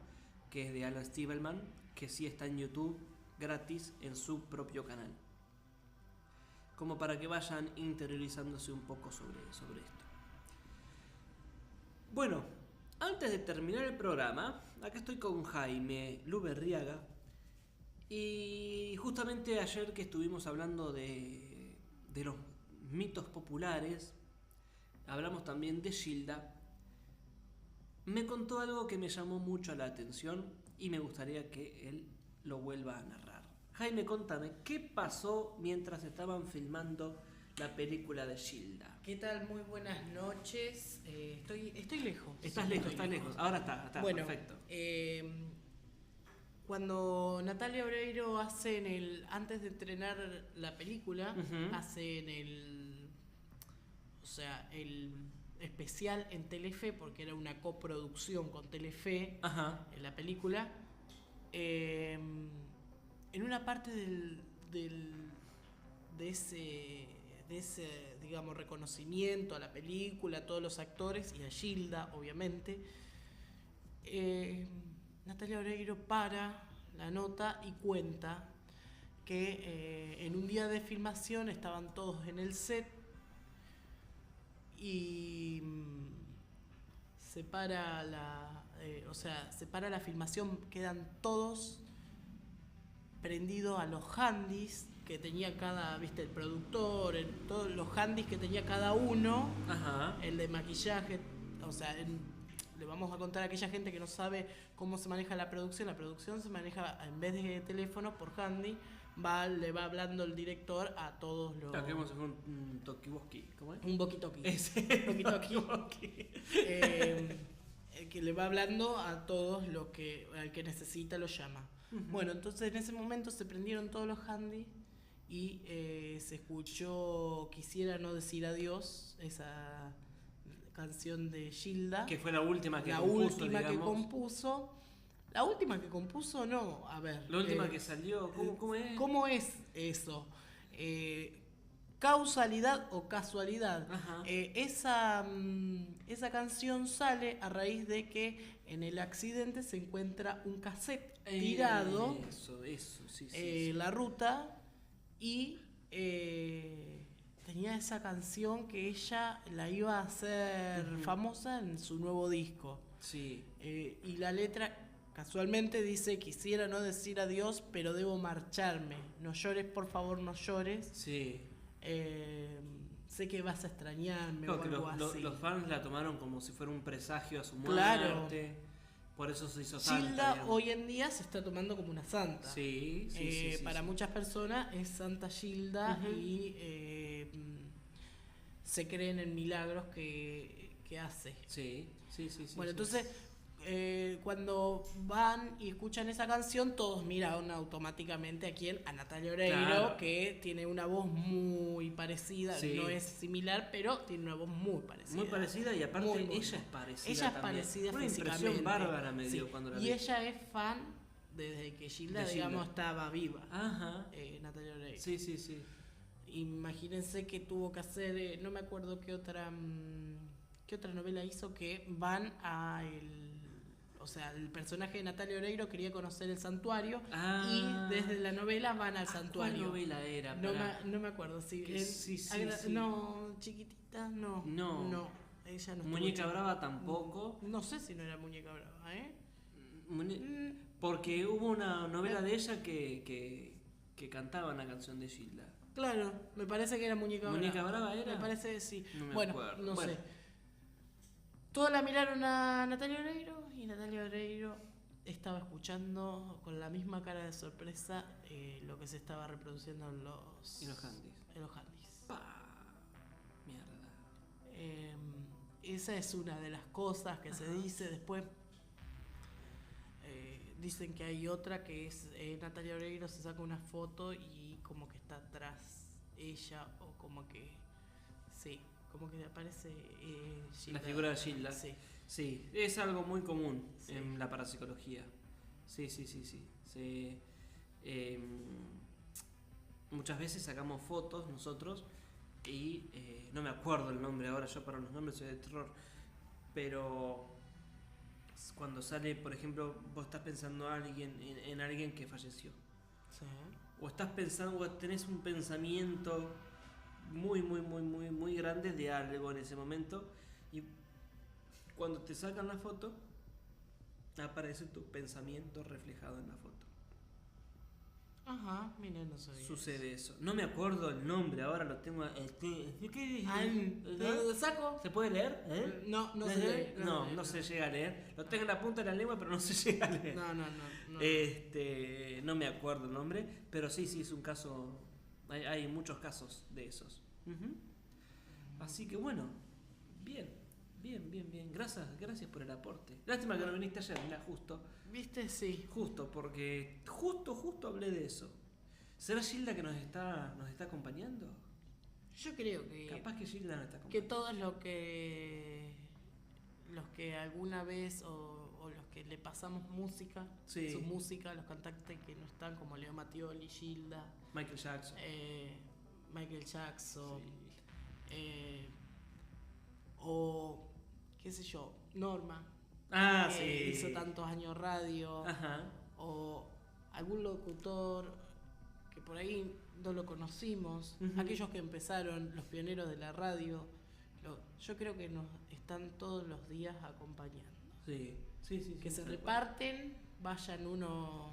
que es de Alan Stivelman, que sí está en YouTube gratis en su propio canal, como para que vayan interiorizándose un poco sobre esto. Bueno, antes de terminar el programa, acá estoy con Jaime Luberriaga, y justamente ayer que estuvimos hablando de los mitos populares, hablamos también de Gilda. Me contó algo que me llamó mucho la atención y me gustaría que él lo vuelva a narrar. Jaime, contame, ¿qué pasó mientras estaban filmando la película de Gilda? ¿Qué tal? Muy buenas noches. Estoy lejos. Estás lejos. Ahora está bueno, perfecto. Cuando Natalia Oreiro antes de estrenar la película, hacen el especial en Telefe, porque era una coproducción con Telefe. Ajá. En la película. en una parte de ese, digamos, reconocimiento a la película, a todos los actores y a Gilda, obviamente, Natalia Oreiro para la nota y cuenta que en un día de filmación estaban todos en el set y se para la filmación, quedan todos prendidos a los handys que tenía el productor, todos los handys que tenía cada uno. Ajá. El de maquillaje, le vamos a contar a aquella gente que no sabe cómo se maneja la producción se maneja en vez de teléfono por handy, le va hablando el director a todos los... Claro, que vamos a hacer un toki-woki, ¿cómo es? Un boki-toki. Boki-toki. Que le va hablando a todos al que necesita lo llama. Uh-huh. Bueno, entonces en ese momento se prendieron todos los handy y se escuchó Quisiera no decir adiós, esa canción de Gilda. Que fue la última que compuso. La última que compuso, no, a ver. La última que salió, ¿cómo es? ¿Cómo es eso? ¿Causalidad o casualidad? Esa canción sale a raíz de que en el accidente se encuentra un cassette tirado. Sí. La ruta y tenía esa canción que ella la iba a hacer famosa en su nuevo disco. Sí. Y la letra casualmente dice: quisiera no decir adiós, pero debo marcharme. No llores, por favor, no llores. Sí. Sé que vas a extrañarme, Claro, o algo así. Los fans la tomaron como si fuera un presagio a su muerte. Claro. Por eso se hizo santa. Gilda hoy en día se está tomando como una santa. Sí. Para muchas personas es Santa Gilda y se creen en milagros que hace. Sí. Bueno, entonces cuando van y escuchan esa canción, todos miran automáticamente a quién, a Natalia Oreiro, claro, que tiene una voz muy parecida, no es similar, pero tiene una voz muy parecida. Muy parecida y aparte ella es parecida. Ella es parecida una físicamente. Impresión bárbara me dio cuando la vi. Y ella es fan desde que Gilda, digamos, estaba viva. Ajá. Natalia Oreiro. Sí. Imagínense que tuvo que hacer, no me acuerdo qué otra novela hizo, que van el personaje de Natalia Oreiro quería conocer el santuario y desde la novela van al santuario. ¿Cuál novela era? No me acuerdo. Sí. No, Chiquitita, no. Ella no. Muñeca Brava tampoco. No sé si no era Muñeca Brava, porque hubo una novela de ella que cantaba una canción de Gilda. Claro, me parece que era Muñeca Brava. ¿Muñeca Brava era? Me parece que sí. No me acuerdo. No sé. Todos la miraron a Natalia Oreiro y Natalia Oreiro estaba escuchando con la misma cara de sorpresa lo que se estaba reproduciendo en los handys. Mierda. Esa es una de las cosas que se dice. Después dicen que hay otra que es Natalia Oreiro se saca una foto y como que está atrás ella, o como que aparece Gilda. La figura de Gilda. Sí, es algo muy común en la parapsicología. Sí. Muchas veces sacamos fotos nosotros y no me acuerdo el nombre ahora, yo para los nombres soy de terror, pero cuando sale, por ejemplo, vos estás pensando en alguien que falleció. Sí. O estás pensando, o tenés un pensamiento muy grande de algo en ese momento, y cuando te sacan la foto aparece tu pensamiento reflejado en la foto. Ajá, mira, no sabía. Sucede eso. No me acuerdo el nombre, ahora lo tengo. ¿Lo saco? ¿Se puede leer? No se lee. No se llega a leer. Lo tengo en la punta de la lengua, pero no se llega a leer. No. No me acuerdo el nombre, pero sí, es un caso. Hay muchos casos de esos. Así que bueno, bien. Gracias por el aporte. Lástima que no viniste ayer, mirá, justo. ¿Viste? Sí. Justo, porque justo hablé de eso. ¿Será Gilda que nos está acompañando? Yo creo que... Capaz que Gilda nos está acompañando. Que todo los que alguna vez o los que le pasamos música, Sí. su música, los cantantes que no están, como Leo Mattioli, Gilda, Michael Jackson. Michael Jackson, o qué sé yo, Norma, Ah, que sí. hizo tantos años radio, Ajá. o algún locutor que por ahí no lo conocimos, Ujú. aquellos que empezaron, los pioneros de la radio, yo creo que nos están todos los días acompañando. Sí. Sí, sí, Que sí, se tal cual. reparten, vayan uno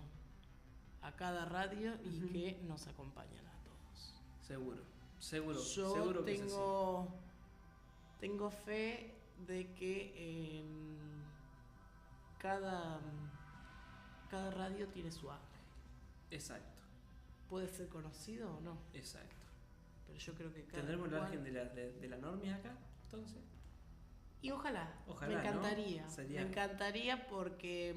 a cada radio y Ujú. que nos acompañan a todos. Seguro. Seguro. Yo Seguro que es así. tengo fe de que cada radio tiene su ángel. Exacto. Puede ser conocido o no, Exacto. pero yo creo que cada ¿Tendremos el cual- margen de la normia acá, entonces? Y ojalá, Ojalá, me ¿no? encantaría. Sería- Me encantaría porque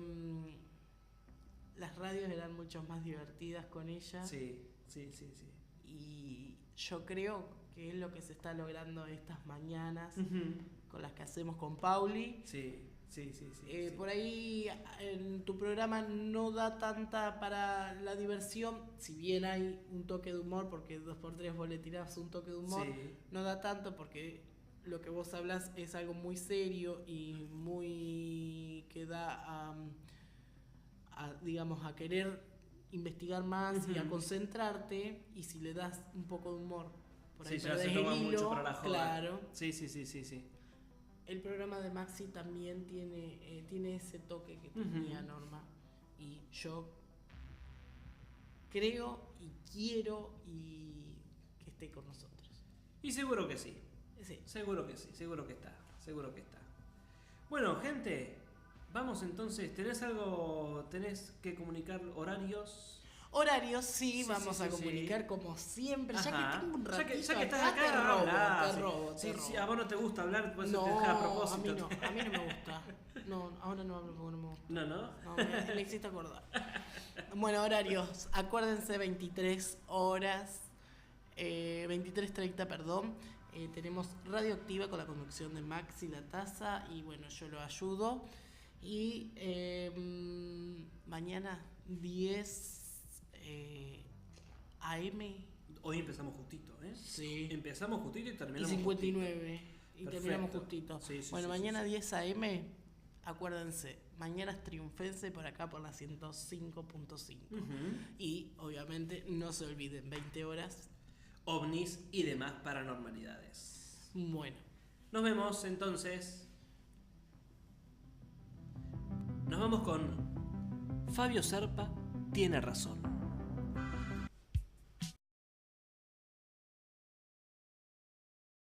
las radios eran mucho más divertidas con ellas. Sí, sí, sí, sí. Y yo creo que es lo que se está logrando estas mañanas Ujú. con las que hacemos con Pauli. Sí, sí, sí, sí. sí. Por ahí en tu programa no da tanta para la diversión, si bien hay un toque de humor, porque 2x3 vos le tirás un toque de humor, Sí. no da tanto porque lo que vos hablas es algo muy serio y muy que da digamos, a querer investigar más y a Ujú. concentrarte, y si le das un poco de humor, por ahí Sí, ya se perdés toma el mucho hilo, para la joda. claro. Sí, sí, sí, sí, sí. El programa de Maxi también tiene ese toque que tenía Ujú. Norma, y yo creo y quiero y que esté con nosotros. Y seguro que sí. Sí. Seguro que sí, seguro que está, seguro que está. Bueno, gente, vamos entonces. ¿Tenés que comunicar horarios? Horarios, sí, Sí, vamos sí, a sí, comunicar sí. como siempre. Ya Ajá. que tengo un Ya ratito que estás acá, acá, te robo, hablá, te sí. robo, te Sí, robo. sí, a vos no te gusta hablar, por eso No, te dejé a a propósito. mí no me gusta. No, ahora no hablo porque no me gusta. No, ¿no? No, me hiciste acordar. Bueno, horarios, acuérdense, 23 horas, 23:30, perdón. Tenemos Radioactiva con la conducción de Maxi La Taza, y bueno, yo lo ayudo. Y mañana 10 AM. Hoy empezamos justito, ¿eh? Sí. Empezamos justito y Y terminamos 59. Y Perfecto. terminamos justito. Sí, sí, bueno, sí, mañana sí, sí. 10 AM, acuérdense, mañana es Triunfense por acá por la 105.5. justito. Ujú. Y obviamente no se olviden, 20 horas. OVNIs y demás paranormalidades. Bueno, Nos vemos entonces. Nos vamos con Fabio Serpa tiene razón.